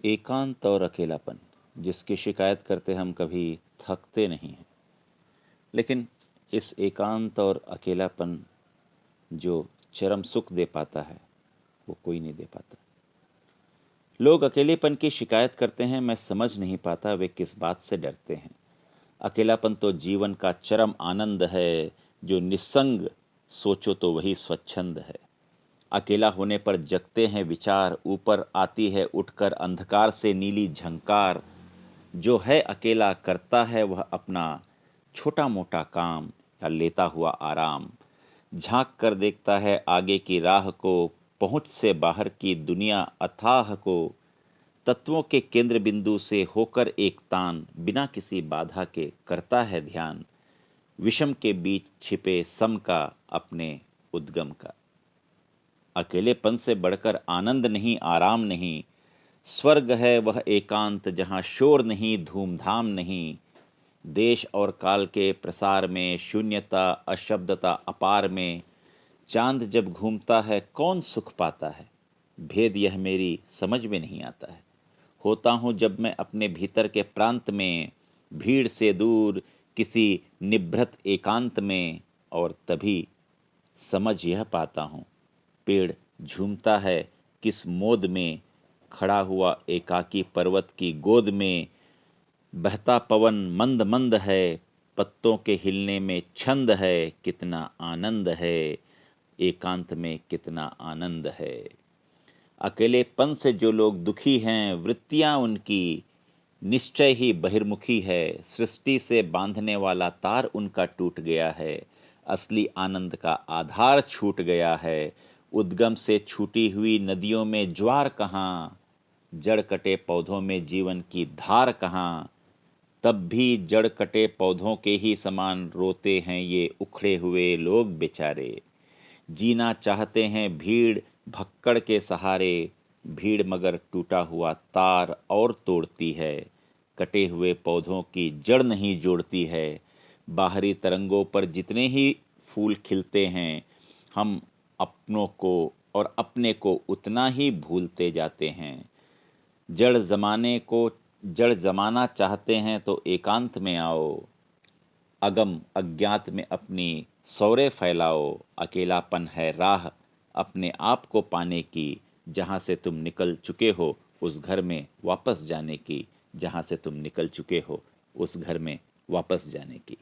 एकांत और अकेलापन जिसकी शिकायत करते हम कभी थकते नहीं हैं, लेकिन इस एकांत और अकेलापन जो चरम सुख दे पाता है वो कोई नहीं दे पाता। लोग अकेलेपन की शिकायत करते हैं, मैं समझ नहीं पाता वे किस बात से डरते हैं। अकेलापन तो जीवन का चरम आनंद है, जो निस्संग सोचो तो वही स्वच्छंद है। अकेला होने पर जगते हैं विचार, ऊपर आती है उठकर अंधकार से नीली झंकार। जो है अकेला करता है वह अपना छोटा मोटा काम या लेता हुआ आराम। झांक कर देखता है आगे की राह को, पहुंच से बाहर की दुनिया अथाह को। तत्वों के केंद्र बिंदु से होकर एक तान, बिना किसी बाधा के करता है ध्यान। विषम के बीच छिपे सम का, अपने उद्गम का। अकेलेपन से बढ़कर आनंद नहीं, आराम नहीं। स्वर्ग है वह एकांत जहाँ शोर नहीं, धूमधाम नहीं। देश और काल के प्रसार में, शून्यता अशब्दता अपार में। चांद जब घूमता है कौन सुख पाता है, भेद यह मेरी समझ में नहीं आता है। होता हूँ जब मैं अपने भीतर के प्रांत में, भीड़ से दूर किसी निभृत एकांत में। और तभी समझ यह पाता हूँ, पेड़ झूमता है किस मोद में। खड़ा हुआ एकाकी पर्वत की गोद में। बहता पवन मंद मंद है, पत्तों के हिलने में छंद है। कितना आनंद है, एकांत में कितना आनंद है। अकेलेपन से जो लोग दुखी हैं, वृत्तियां उनकी निश्चय ही बहिर्मुखी है। सृष्टि से बांधने वाला तार उनका टूट गया है। असली आनंद का आधार छूट गया है। उद्गम से छूटी हुई नदियों में ज्वार कहाँ, जड़ कटे पौधों में जीवन की धार कहाँ। तब भी जड़ कटे पौधों के ही समान रोते हैं ये उखड़े हुए लोग बेचारे। जीना चाहते हैं भीड़ भक्कड़ के सहारे, भीड़ मगर टूटा हुआ तार और तोड़ती है। कटे हुए पौधों की जड़ नहीं जोड़ती है। बाहरी तरंगों पर जितने ही फूल खिलते हैं, हम अपनों को और अपने को उतना ही भूलते जाते हैं। जड़ जमाना चाहते हैं तो एकांत में आओ। अगम अज्ञात में अपनी सौरे फैलाओ। अकेलापन है राह अपने आप को पाने की, जहाँ से तुम निकल चुके हो उस घर में वापस जाने की। जहाँ से तुम निकल चुके हो उस घर में वापस जाने की।